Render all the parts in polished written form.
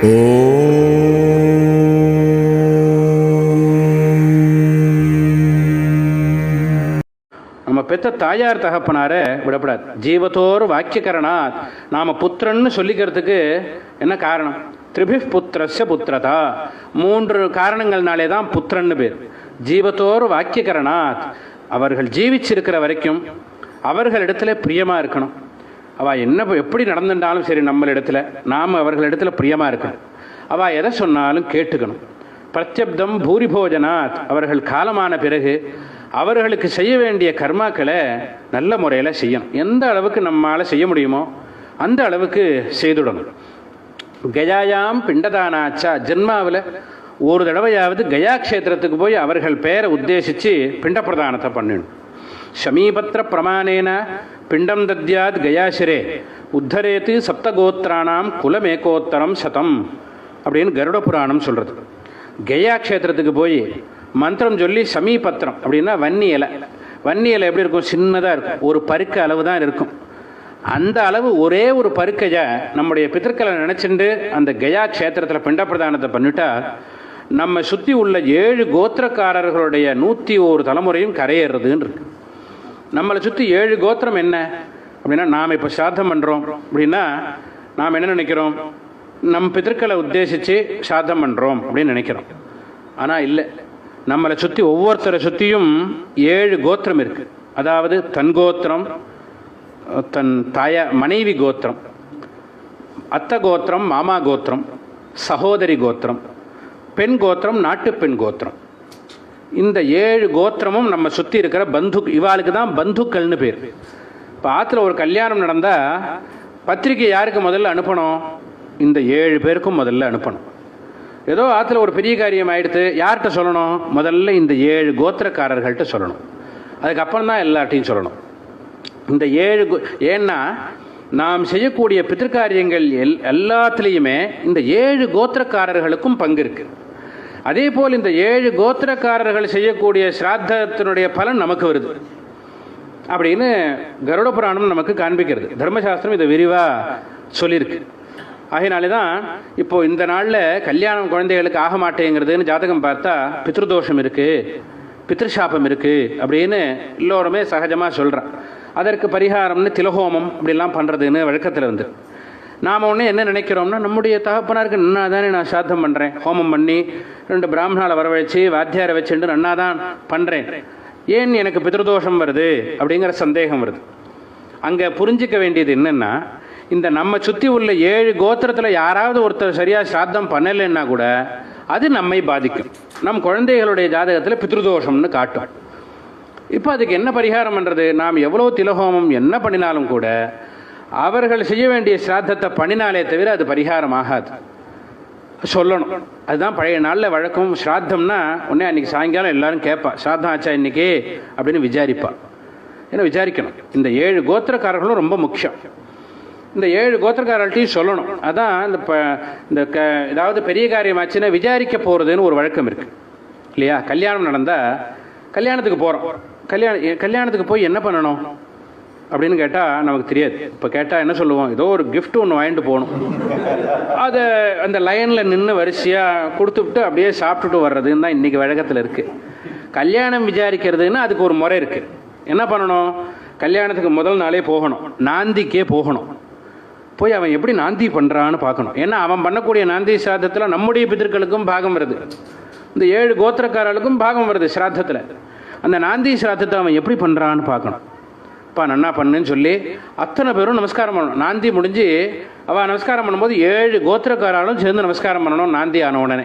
நம்ம பெத்த தாயார் தகப்பனார விடப்படாது. ஜீவத்தோர் வாக்கியகரணாத், நாம புத்திரன்னு சொல்லிக்கிறதுக்கு என்ன காரணம்? திரிபிப் புத்திரஸ்ய புத்திரதா, 3 காரணங்கள்னாலே தான் புத்திரன்னு பேர். ஜீவத்தோர் வாக்கியகரணாத், அவர்கள் ஜீவிச்சிருக்கிற வரைக்கும் அவர்களிடத்துல பிரியமா இருக்கணும். அவள் என்ன எப்படி நடந்துட்டாலும் சரி, நம்மளிடத்துல நாம் அவர்களிடத்துல பிரியமா இருக்கணும். அவள் எதை சொன்னாலும் கேட்டுக்கணும். பிரத்யப்தம் பூரிபோஜனாத், அவர்கள் காலமான பிறகு அவர்களுக்கு செய்ய வேண்டிய கர்மாக்களை நல்ல முறையில் செய்யணும். எந்த அளவுக்கு நம்மளால் செய்ய முடியுமோ அந்த அளவுக்கு செய்துடணும். கயாயாம் பிண்டதானாச்சா, ஜென்மாவில் ஒரு தடவையாவது கயா க்ஷேத்திரத்துக்கு போய் அவர்கள் பெயரை உத்தேசித்து பிண்ட பிரதானத்தை பண்ணிடணும். ஷமீபத்திர பிரமாணேன பிண்டம் தத்யாத் கயாசிரே உத்தரேத்து சப்தகோத்திரானாம் குலமேகோத்தரம் சதம் அப்படின்னு கருட புராணம் சொல்கிறது. கயா க்ஷேத்திரத்துக்கு போய் மந்திரம் சொல்லி சமீபத்திரம் அப்படின்னா வன்னி இலை. வன்னி இலை எப்படி இருக்கும்? சின்னதாக இருக்கும், ஒரு பருக்க அளவு தான் இருக்கும். அந்த அளவு ஒரே ஒரு பருக்கையை நம்முடைய பித்தர்களை நினச்சிண்டு அந்த கயா க்ஷேத்திரத்தில் பிண்ட பிரதானத்தை பண்ணிட்டா நம்ம சுற்றி உள்ள 7 கோத்திரக்காரர்களுடைய 101 தலைமுறையும் கரையேறதுன்னு இருக்கு. நம்மளை சுற்றி 7 கோத்திரம் என்ன அப்படின்னா, நாம் இப்போ சாத்தம் பண்ணுறோம் அப்படின்னா நாம் என்ன நினைக்கிறோம்? நம் பித்தர்களை உத்தேசித்து சாத்தம் பண்ணுறோம் அப்படின்னு நினைக்கிறோம். ஆனால் இல்லை, நம்மளை சுற்றி ஒவ்வொருத்தரை சுற்றியும் 7 கோத்திரம் இருக்குது. அதாவது தன் கோத்திரம், தன் மனைவி கோத்திரம், அத்தை கோத்திரம், மாமா கோத்திரம், சகோதரி கோத்திரம், பெண் கோத்திரம், நாட்டு பெண் கோத்திரம். இந்த 7 கோத்திரமும் நம்ம சுற்றி இருக்கிற பந்து, இவாளுக்கு தான் பந்துக்கள்னு பேர். இப்போ ஆற்றுல ஒரு கல்யாணம் நடந்தால் பத்திரிக்கை யாருக்கு முதல்ல அனுப்பணும்? இந்த 7 பேருக்கும் முதல்ல அனுப்பணும். ஏதோ ஆற்றுல ஒரு பெரிய காரியம் ஆகிடுத்து, யார்கிட்ட சொல்லணும்? முதல்ல இந்த 7 கோத்திரக்காரர்கள்ட்ட சொல்லணும். அதுக்கப்புறம் தான் எல்லார்ட்டையும் சொல்லணும். இந்த 7 ஏன்னா நாம் செய்யக்கூடிய பித்திருக்காரியங்கள் எல்லாத்துலேயுமே இந்த 7 கோத்திரக்காரர்களுக்கும் பங்கு இருக்குது. அதே போல் இந்த 7 கோத்திரக்காரர்கள் செய்யக்கூடிய ஸ்ராத்தத்தினுடைய பலன் நமக்கு வருது அப்படின்னு கருட புராணம் நமக்கு காண்பிக்கிறது. தர்மசாஸ்திரம் இதை விரிவாக சொல்லியிருக்கு. ஆகையினாலே தான் இப்போது இந்த நாளில் கல்யாணம் குழந்தைகளுக்கு ஆக மாட்டேங்கிறதுன்னு ஜாதகம் பார்த்தா பித்ருதோஷம் இருக்குது, பித்ருஷாபம் இருக்குது அப்படின்னு எல்லோருமே சகஜமாக சொல்கிறான். அதற்கு பரிகாரம்னு திலஹோமம் அப்படிலாம் பண்ணுறதுன்னு வழக்கத்தில் வந்து நாம் ஒன்று என்ன நினைக்கிறோம்னா, நம்முடைய தகப்பனாருக்கு நன்னா தானே நான் சாத்தம் பண்ணுறேன், ஹோமம் பண்ணி 2 பிராமணாவை வரவழைச்சி வாத்தியாரை வச்சுட்டு நன்னா தான் பண்ணுறேன், ஏன் எனக்கு பித்ருதோஷம் வருது அப்படிங்கிற சந்தேகம் வருது. அங்கே புரிஞ்சிக்க வேண்டியது என்னென்னா, இந்த நம்ம சுற்றி உள்ள 7 கோத்திரத்தில் யாராவது ஒருத்தர் சரியாக சாத்தம் பண்ணலைன்னா கூட அது நம்மை பாதிக்கும். நம் குழந்தைகளுடைய ஜாதகத்தில் பித்ருதோஷம்னு காட்டும். இப்போ அதுக்கு என்ன பரிகாரம் பண்ணுறது? நாம் எவ்வளோ திலஹோமம் என்ன பண்ணினாலும் கூட அவர்கள் செய்ய வேண்டிய ஸ்ராத்தத்தை பண்ணினாலே தவிர அது பரிகாரம் ஆகாது. சொல்லணும். அதுதான் பழைய நாளில் வழக்கம். ஸ்ராத்தம்னா உடனே அன்றைக்கி சாயங்காலம் எல்லாரும் கேட்பா, ஸ்ராத்தம் ஆச்சா இன்னைக்கு அப்படின்னு விசாரிப்பா. ஏன்னா விசாரிக்கணும். இந்த 7 கோத்திரக்காரர்களும் ரொம்ப முக்கியம். இந்த 7 கோத்திரக்காரர்கள்ட்டையும் சொல்லணும். அதான் இந்த ஏதாவது பெரிய காரியமாச்சுன்னா விசாரிக்க போகிறதுன்னு ஒரு வழக்கம் இருக்குது இல்லையா? கல்யாணம் நடந்தால் கல்யாணத்துக்கு போகிறோம். கல்யாணத்துக்கு போய் என்ன பண்ணணும் அப்படின்னு கேட்டால் நமக்கு தெரியாது. இப்போ கேட்டால் என்ன சொல்லுவோம்? ஏதோ ஒரு கிஃப்ட் ஒன்று வாங்கிட்டு போகணும். அதை அந்த லைனில் நின்று வரிசையாக கொடுத்துவிட்டு அப்படியே சாப்பிட்டுட்டு வர்றதுன்னு தான் இன்றைக்கி வழக்கத்தில் இருக்குது. கல்யாணம் விசாரிக்கிறதுன்னா அதுக்கு ஒரு முறை இருக்குது. என்ன பண்ணணும்? கல்யாணத்துக்கு முதல் நாளே போகணும், நாந்திக்கே போகணும். போய் அவன் எப்படி நாந்தி பண்ணுறான்னு பார்க்கணும். ஏன்னா அவன் பண்ணக்கூடிய நாந்தி ஸ்ராத்தத்தில் நம்முடைய பிதர்களுக்கும் பாகம் வருது, இந்த 7 கோத்திரக்காரர்களுக்கும் பாகம் வருது ஸ்ராத்தத்தில். அந்த நாந்தி ஸ்ராத்தத்தை அவன் எப்படி பண்ணுறான்னு பார்க்கணும். அப்பா நன்னா பண்ணுன்னு சொல்லி அத்தனை பேரும் நமஸ்காரம் பண்ணணும். நாந்தி முடிஞ்சு அவள் நமஸ்காரம் பண்ணும்போது 7 கோத்திரக்காராலும் சேர்ந்து நமஸ்காரம் பண்ணணும். நாந்தி ஆன உடனே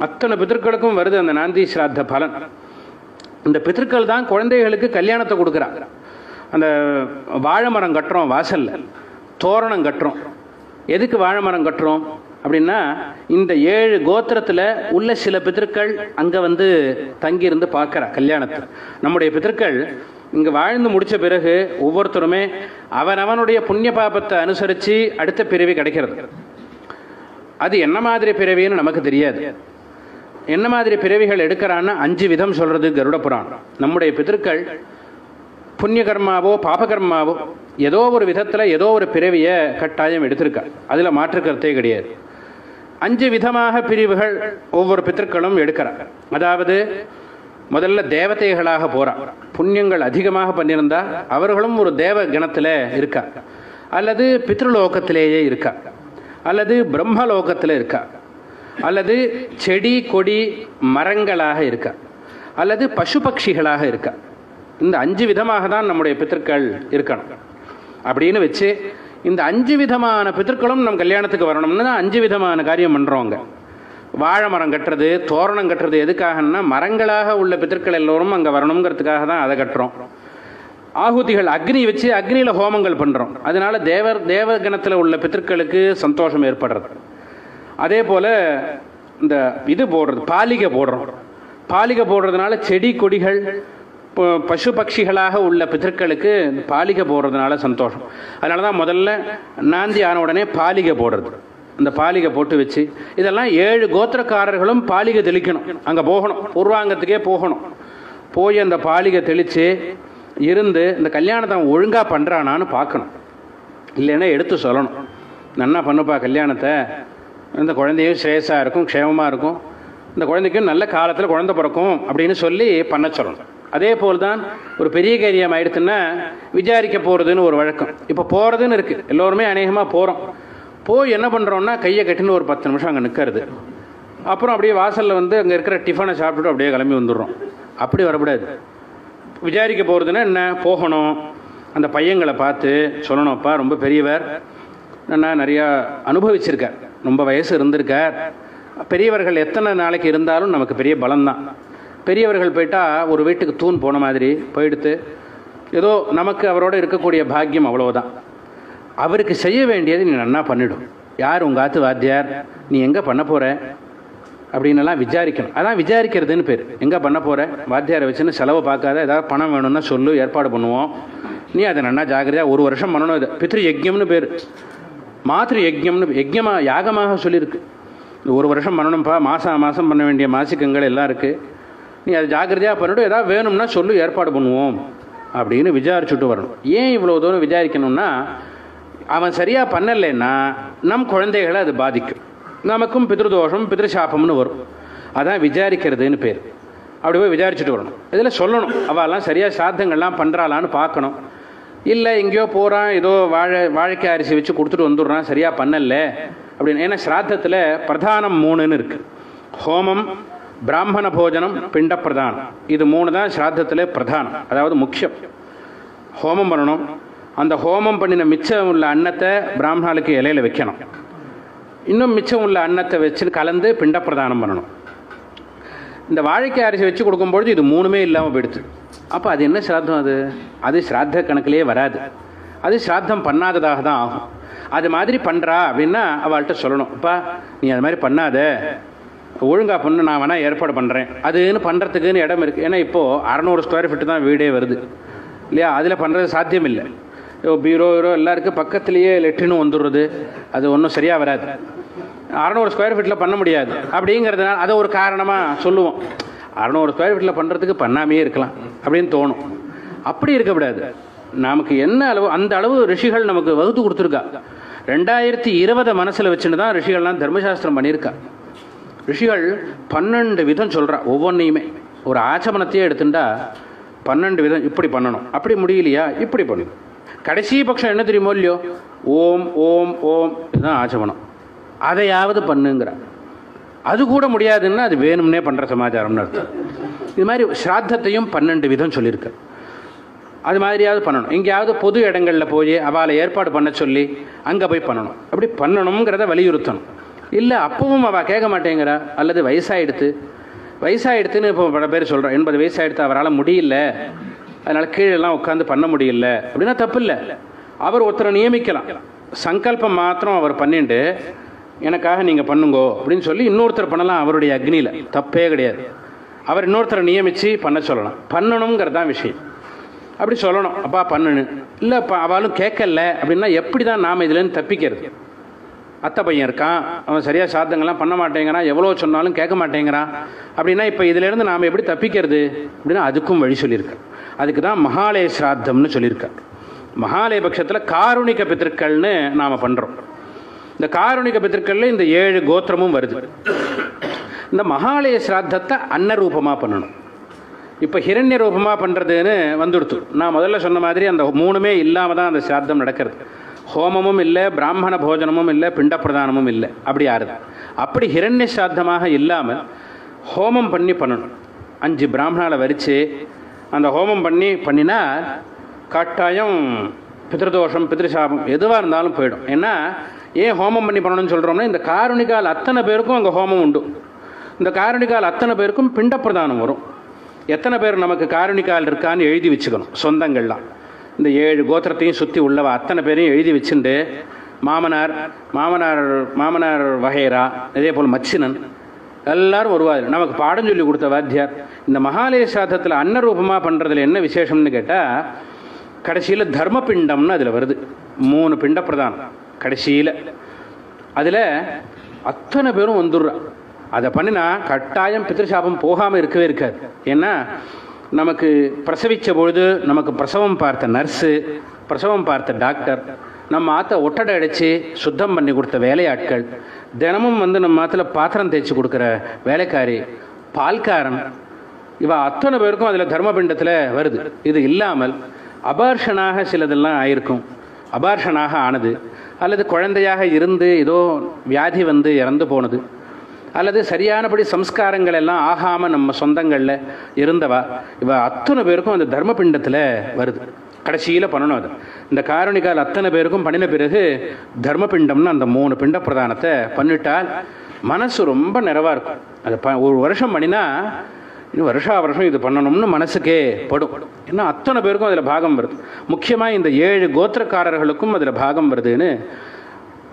அத்தனை பிதர்களுக்கும் வருது அந்த நாந்தி ஸ்ராத்த பலன். இந்த பிதர்கள் தான் குழந்தைகளுக்கு கல்யாணத்தை கொடுக்குறாங்க. அந்த வாழை மரம் கட்டுறோம், வாசலில் தோரணம் கட்டுறோம். எதுக்கு வாழை மரம் கட்டுறோம் அப்படின்னா, இந்த 7 கோத்திரத்தில் உள்ள சில பிதர்கள் அங்கே வந்து தங்கியிருந்து பார்க்குறா கல்யாணத்தை. நம்முடைய பிதர்கள் இங்கே வாழ்ந்து முடித்த பிறகு ஒவ்வொருத்தருமே அவனுடைய புண்ணிய பாபத்தை அனுசரித்து அடுத்த பிறவி கிடைக்கிறது. அது என்ன மாதிரி பிறவின்னு நமக்கு தெரியாது. என்ன மாதிரி பிறவிகள் எடுக்கிறான்னு 5 விதம் சொல்கிறது கருட புராணம். நம்முடைய பிதர்கள் புண்ணியகர்மாவோ பாபகர்மாவோ ஏதோ ஒரு விதத்தில் ஏதோ ஒரு பிறவியை கட்டாயம் எடுத்திருக்கா. அதில் மாற்றுக்கருத்தே கிடையாது. 5 விதமாக பிரிவுகள் ஒவ்வொரு பித்திருக்களும் எடுக்கிறார். அதாவது முதல்ல தேவதைகளாக போறா. புண்ணியங்கள் அதிகமாக பண்ணியிருந்தா அவர்களும் ஒரு தேவ கணத்தில் இருக்கா, அல்லது பித்ருலோகத்திலேயே இருக்கா, அல்லது பிரம்மலோகத்தில் இருக்கா, அல்லது செடி கொடி மரங்களாக இருக்கா, அல்லது பசு பட்சிகளாக இருக்கா. இந்த 5 விதமாக தான் நம்முடைய பித்திருக்கள் இருக்கணும் அப்படின்னு வச்சு, இந்த 5 விதமான பித்திருக்களும் நம் கல்யாணத்துக்கு வரணும்னு தான் 5 விதமான காரியம் பண்ணுறோங்க. வாழை மரம் கட்டுறது, தோரணம் கட்டுறது எதுக்காகன்னா மரங்களாக உள்ள பித்திருக்கள் எல்லோரும் அங்கே வரணுங்கிறதுக்காக தான் அதை கட்டுறோம். ஆகுதிகள் அக்னி வச்சு அக்னியில் ஹோமங்கள் பண்ணுறோம். அதனால தேவகணத்தில் உள்ள பித்திருக்களுக்கு சந்தோஷம் ஏற்படுறது. அதே போல் இந்த இது போடுறது, பாலிகை போடுறோம். பாலிகை போடுறதுனால செடி கொடிகள் பசு பட்சிகளாக உள்ள பித்திருக்களுக்கு பாலிகை போடுறதுனால சந்தோஷம். அதனால தான் முதல்ல நாந்தி ஆன உடனே பாலிகை போடுறது. இந்த பாலிகை போட்டு வச்சு இதெல்லாம் 7 கோத்திரக்காரர்களும் பாலிகை தெளிக்கணும். அங்கே போகணும், பூர்வாங்கத்துக்கே போகணும். போய் அந்த பாலிகை தெளித்து இருந்து இந்த கல்யாணத்தை அவன் ஒழுங்காக பண்ணுறானான்னு பார்க்கணும். இல்லைன்னா எடுத்து சொல்லணும், நன்னா பண்ணுப்பா கல்யாணத்தை, இந்த குழந்தையும் ஸ்ரேயஸாக இருக்கும், க்ஷேமமாக இருக்கும், இந்த குழந்தைக்கும் நல்ல காலத்தில் குழந்தை பிறக்கும் அப்படின்னு சொல்லி பண்ண சொல்லணும். அதே போல் தான் ஒரு பெரிய காரியம் ஆயிடுச்சுன்னா விசாரிக்க போகிறதுன்னு ஒரு வழக்கம் இப்போ போகிறதுன்னு இருக்குது. எல்லோருமே அநேகமாக போகிறோம். போய் என்ன பண்ணுறோன்னா கையை கட்டின்னு ஒரு 10 நிமிஷம் அங்கே நிற்கிறது. அப்புறம் அப்படியே வாசலில் வந்து அங்கே இருக்கிற டிஃபனை சாப்பிட்டுட்டு அப்படியே கிளம்பி வந்துடுறோம். அப்படி வரக்கூடாது. விசாரிக்க போகிறதுன்னா என்ன, போகணும், அந்த பையங்களை பார்த்து சொல்லணும்ப்பா ரொம்ப பெரியவர், நான் நிறையா அனுபவிச்சிருக்கார், ரொம்ப வயசு இருந்திருக்கார். பெரியவர்கள் எத்தனை நாளைக்கு இருந்தாலும் நமக்கு பெரிய பலம்தான். பெரியவர்கள் போயிட்டால் ஒரு வீட்டுக்கு தூண் போன மாதிரி போயிடுத்து, ஏதோ நமக்கு அவரோட இருக்கக்கூடிய பாக்கியம் அவ்வளோதான். அவருக்கு செய்ய வேண்டியது நீ நன்னா பண்ணிடும். யார் உங்கள் ஆத்து வாத்தியார், நீ எங்கே பண்ண போகிற அப்படின்னலாம் விசாரிக்கணும். அதான் விசாரிக்கிறதுன்னு பேர். எங்கே பண்ண போகிற, வாத்தியாரை வச்சுன்னு செலவை பார்க்காத, ஏதாவது பணம் வேணும்னா சொல்லு, ஏற்பாடு பண்ணுவோம், நீ அதை நன்னா ஜாக்கிரதையாக 1 வருஷம் பண்ணணும். இது பித்ரு யஜ்யம்னு பேர், மாத்ரு யஜ்யம்னு யஜ்யமாக யாகமாக சொல்லியிருக்கு. 1 வருஷம் பண்ணணும்ப்பா, மாதம் பண்ண வேண்டிய மாசிக்கங்கள் எல்லாம் இருக்குது, நீ அதை ஜாக்கிரதையாக பண்ணிவிட்டு ஏதாவது வேணும்னா சொல்லு, ஏற்பாடு பண்ணுவோம் அப்படின்னு விசாரிச்சுட்டு வரணும். ஏன் இவ்வளோ தூரம் விசாரிக்கணும்னா, அவன் சரியாக பண்ணலைன்னா நம் குழந்தைகளை அது பாதிக்கும், நமக்கும் பித்ருதோஷம் பித்ருசாபம்னு வரும். அதான் விசாரிக்கிறதுன்னு பேர். அப்படி போய் விசாரிச்சுட்டு வரணும். இதில் சொல்லணும், அவெல்லாம் சரியாக சாத்தங்கள்லாம் பண்ணுறாளான்னு பார்க்கணும். இல்லை எங்கேயோ போகிறான், ஏதோ வாழைக்காய் அரிசி வச்சு கொடுத்துட்டு வந்துடுறான், சரியாக பண்ணல அப்படின்னு. ஏன்னா ஸ்ராத்தத்தில் பிரதானம் 3ன்னு இருக்குது. ஹோமம், பிராமண போஜனம், பிண்ட பிரதானம். இது 3 தான் ஸ்ராத்தத்தில் பிரதானம், அதாவது முக்கியம். ஹோமம் பண்ணணும். அந்த ஹோமம் பண்ணின மிச்சம் உள்ள அன்னத்தை பிராமணாளுக்கு இலையில் வைக்கணும். இன்னும் மிச்சம் உள்ள அன்னத்தை வச்சு கலந்து பிண்ட பிரதானம் பண்ணணும். இந்த வாழைக்காய் அரிசி வச்சு கொடுக்கும்பொழுது இது 3மே இல்லாமல் போயிடுது. அப்போ அது என்ன ஸ்ராத்தம்? அது ஸ்ராத்த கணக்கிலே வராது, அது ஸ்ராத்தம் பண்ணாததாக தான் ஆகும். அது மாதிரி பண்ணுறா அப்படின்னா அவள்கிட்ட சொல்லணும், அப்பா நீ அது மாதிரி பண்ணாத, ஒழுங்காக பண்ணு, நான் வேணால் ஏற்பாடு பண்ணுறேன். அதுன்னு பண்ணுறதுக்குன்னு இடம் இருக்குது. ஏன்னா இப்போது 600 ஸ்கொயர் ஃபீட்டு தான் வீடே வருது இல்லையா, அதில் பண்ணுறது சாத்தியம் இல்லை. பீரோ எல்லாம் இருக்குது, பக்கத்துலேயே லெட்ரினும் வந்துடுறது, அது ஒன்றும் சரியாக வராது. 600 ஸ்கொயர் ஃபீட்டில் பண்ண முடியாது. அப்படிங்கிறதுனால அதை ஒரு காரணமாக சொல்லுவோம். 600 ஸ்கொயர் ஃபீட்டில் பண்ணுறதுக்கு பண்ணாமையே இருக்கலாம் அப்படின்னு தோணும். அப்படி இருக்கக்கூடாது. நமக்கு என்ன அளவு, அந்த அளவு ரிஷிகள் நமக்கு வகுத்து கொடுத்துருக்கா. 2020 மனசில் வச்சுன்னு தான் ரிஷிகள்லாம் தர்மசாஸ்திரம் பண்ணியிருக்கா. ரிஷிகள் 12 விதம் சொல்கிறா. ஒவ்வொன்றையுமே ஒரு ஆச்சமனத்தையே எடுத்துட்டா 12 விதம், இப்படி பண்ணணும், அப்படி முடியலையா இப்படி பண்ணணும். கடைசி பட்சம் என்ன தெரியுமோ இல்லையோ, ஓம் ஓம் ஓம், இதுதான் ஆச்சமனம், அதையாவது பண்ணுங்கிற. அது கூட முடியாதுன்னா அது வேணும்னே பண்ணுற சமாச்சாரம்னு அர்த்தம். இது மாதிரி ஸ்ராத்தத்தையும் 12 விதம் சொல்லியிருக்கு. அது மாதிரியாவது பண்ணணும். எங்கேயாவது பொது இடங்களில் போய் அவளை ஏற்பாடு பண்ண சொல்லி அங்கே போய் பண்ணணும். அப்படி பண்ணணுங்கிறத வலியுறுத்தணும். இல்லை அப்பவும் அவள் கேட்க மாட்டேங்கிறா, அல்லது வயசாகிடுத்துன்னு இப்போ பல பேர் சொல்கிறோம். 80 வயசாகிடுத்து, அவரால் முடியல, அதனால் கீழெல்லாம் உட்காந்து பண்ண முடியல அப்படின்னா தப்பு இல்லை. அவர் ஒருத்தரை நியமிக்கலாம். சங்கல்பம் மாத்திரம் அவர் பண்ணிட்டு எனக்காக நீங்கள் பண்ணுங்கோ அப்படின்னு சொல்லி இன்னொருத்தர் பண்ணலாம். அவருடைய அக்னியில் தப்பே கிடையாது. அவர் இன்னொருத்தரை நியமித்து பண்ண சொல்லலாம். பண்ணணுங்கிறது தான் விஷயம். அப்படி சொல்லணும், அப்பா பண்ணு. இல்லை இப்போ அவளும் கேட்கல அப்படின்னா எப்படி தான் நாம் இதுலேருந்து தப்பிக்கிறது? அத்தை பையன் இருக்கான், அவன் சரியாக சாத்தங்கள்லாம் பண்ண மாட்டேங்கிறான், எவ்வளோ சொன்னாலும் கேட்க மாட்டேங்கிறான் அப்படின்னா இப்போ இதிலேருந்து நாம் எப்படி தப்பிக்கிறது அப்படின்னா அதுக்கும் வழி சொல்லியிருக்கேன். அதுக்கு தான் மகாலய ஸ்ராத்தம்னு சொல்லியிருக்கேன். மகாலய பட்சத்தில் காருணிக பித்திருக்கள்னு நாம் பண்ணுறோம். இந்த காருணிக பித்திருக்களில் இந்த 7 கோத்திரமும் வருது. இந்த மகாலய சிராத்தத்தை அன்னரூபமாக பண்ணணும். இப்போ ஹிரண்ய ரூபமாக பண்ணுறதுன்னு வந்துடுத்து. நான் முதல்ல சொன்ன மாதிரி அந்த 3மே இல்லாமல் தான் அந்த சிராத்தம் நடக்கிறது. ஹோமமும் இல்லை, பிராமண போஜனமும் இல்லை, பிண்ட பிரதானமும் இல்லை, அப்படி ஆறுது. அப்படி ஹிரண்ய சிராத்தமாக இல்லாமல் ஹோமம் பண்ணணும். 5 பிராமணாவை வரித்து அந்த ஹோமம் பண்ணினா கட்டாயம் பித்ருதோஷம் பித்ருசாபம் எதுவாக இருந்தாலும் போயிடும். ஏன்னா ஏன் ஹோமம் பண்ணணும்னு சொல்கிறோம்னா, இந்த காருணிகால் அத்தனை பேருக்கும் அங்கே ஹோமம் உண்டு. இந்த காருணிகால் அத்தனை பேருக்கும் பிண்ட பிரதானம் வரும். எத்தனை பேர் நமக்கு காருணிகால் இருக்கான்னு எழுதி வச்சுக்கணும். சொந்தங்கள்லாம் இந்த 7 கோத்திரத்தையும் சுற்றி உள்ளவ அத்தனை பேரையும் எழுதி வச்சுட்டு மாமனார் மாமனார் மாமனார் வகைரா, இதே போல் மச்சினன் எல்லாரும் வருவார். நமக்கு பாடம் சொல்லி கொடுத்த வாத்தியார். இந்த மகாலய சிராத்தத்தில் அன்னரூபமாக பண்ணுறதுல என்ன விசேஷம்னு கேட்டால், கடைசியில் தர்மபிண்டம்னு அதில் வருது. 3 பிண்ட பிரதானம் கடைசியில். அதில் அத்தனை பேரும் வந்துடுறா. அதை பண்ணினா கட்டாயம் பித்ருசாபம் போகாமல் இருக்கவே இருக்காது. ஏன்னா நமக்கு பிரசவித்த பொழுது நமக்கு பிரசவம் பார்த்த நர்ஸு, பிரசவம் பார்த்த டாக்டர், நம்ம ஆற்ற ஒட்டடை அடித்து சுத்தம் பண்ணி கொடுத்த வேலையாட்கள், தினமும் நம்ம ஆற்றுல பாத்திரம் தேய்ச்சி கொடுக்குற வேலைக்காரி, பால்காரன், இவ அத்தனை பேருக்கும் அதில் தர்மபிண்டத்தில் வருது. இது இல்லாமல் அபார்ஷனாக சிலதெல்லாம் ஆயிருக்கும். அபார்ஷனாக ஆனது, அல்லது குழந்தையாக இருந்து ஏதோ வியாதி வந்து இறந்து போனது, அல்லது சரியானபடி சம்ஸ்காரங்கள் எல்லாம் ஆகாமல் நம்ம சொந்தங்களில் இருந்தவா, இவ அத்தனை பேருக்கும் அந்த தர்மபிண்டத்தில் வருது. கடைசியில் பண்ணணும் அது. இந்த காரணிகால் அத்தனை பேருக்கும் பண்ணின பிறகு தர்மபிண்டம்னு அந்த 3 பிண்ட பிரதானத்தை பண்ணிட்டால் மனசு ரொம்ப நிறைவாக இருக்கும். அது ஒரு வருஷம் பண்ணினா இன்னும் வருஷம் இது பண்ணணும்னு மனசுக்கே படும். ஏன்னா அத்தனை பேருக்கும் அதில் பாகம் வருது. முக்கியமாக இந்த 7 கோத்திரக்காரர்களுக்கும் அதில் பாகம் வருதுன்னு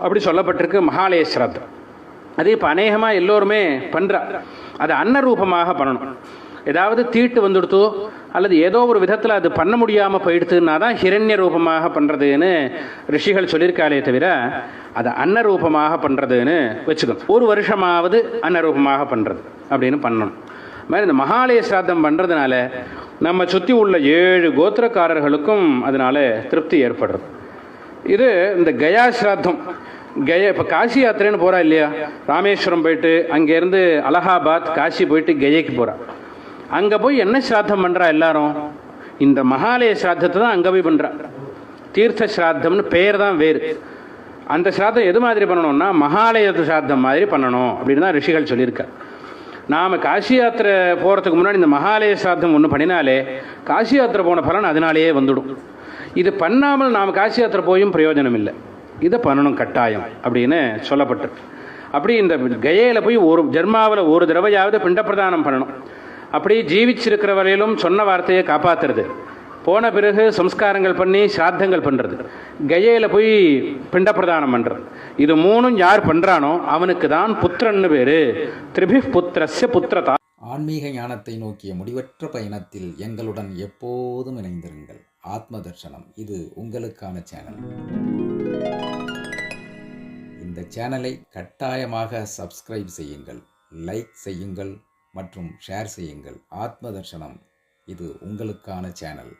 அப்படி சொல்லப்பட்டிருக்கு மகாலய சிராத்தம். அது இப்போ அநேகமாக எல்லோருமே பண்ணுறா. அது அன்னரூபமாக பண்ணணும். ஏதாவது தீட்டு வந்துடுத்தோ அல்லது ஏதோ ஒரு விதத்தில் அது பண்ண முடியாமல் போயிடுத்துன்னா தான் ஹிரண்ய ரூபமாக பண்ணுறதுன்னு ரிஷிகள் சொல்லியிருக்காளே தவிர அதை அன்னரூபமாக பண்ணுறதுன்னு வச்சுக்கணும். ஒரு வருஷமாவது அன்னரூபமாக பண்ணுறது அப்படின்னு பண்ணணும். மாதிரி இந்த மகாலய சிராத்தம் பண்ணுறதுனால நம்ம சுற்றி உள்ள 7 கோத்திரக்காரர்களுக்கும் அதனால திருப்தி ஏற்படுறது. இது இந்த கயா சிராத்தம். கயா இப்போ காசி யாத்திரைன்னு போகிறா இல்லையா, ராமேஸ்வரம் போயிட்டு அங்கேருந்து அலகாபாத் காசி போயிட்டு கயைக்கு போகிறா. அங்கே போய் என்ன சிராத்தம் பண்ணுறா எல்லாரும்? இந்த மகாலய சிராத்தத்தை தான் அங்கே போய் பண்ணுறா. தீர்த்த சிராத்தம்னு பெயர் தான் வேறு. அந்த சிராத்தம் எது மாதிரி பண்ணணும்னா மகாலய சிராத்தம் மாதிரி பண்ணணும் அப்படின்னு தான் ரிஷிகள் சொல்லியிருக்கா. நாம் காசி யாத்திரை போகிறதுக்கு முன்னாடி இந்த மகாலய சிராத்தம் ஒன்று பண்ணினாலே காசி யாத்திரை போன பலன் அதனாலேயே வந்துடும். இது பண்ணாமல் நாம் காசி யாத்திரை போயும் பிரயோஜனம் இல்லை. இதை பண்ணணும் கட்டாயம் அப்படின்னு சொல்லப்பட்டிருக்கு. அப்படி இந்த கயையில் போய் ஒரு ஜென்மாவில் ஒரு தடவையாவது பிண்ட பிரதானம் பண்ணணும். அப்படி ஜீவிச்சிருக்கிற வரையிலும் சொன்ன வார்த்தையை காப்பாற்றுறது, போன பிறகு சம்ஸ்காரங்கள் பண்ணி சிராத்தங்கள் பண்ணுறது, கயையில் போய் பிண்ட பிரதானம் பண்ணுறது, இது 3ம் யார் பண்ணுறானோ அவனுக்கு தான் புத்திரன்னு பேர். திரிபிப் புத்திரஸ்ய புத்திரதா. ஆன்மீக ஞானத்தை நோக்கிய முடிவற்ற பயணத்தில் எங்களுடன் எப்போதும் இணைந்திருங்கள். ஆத்ம தர்சனம் இது உங்களுக்கான சேனல். இந்த சேனலை கட்டாயமாக சப்ஸ்கிரைப் செய்யுங்கள், லைக் செய்யுங்கள் மற்றும் ஷேர் செய்யுங்கள். ஆத்ம தர்சனம் இது உங்களுக்கான சேனல்.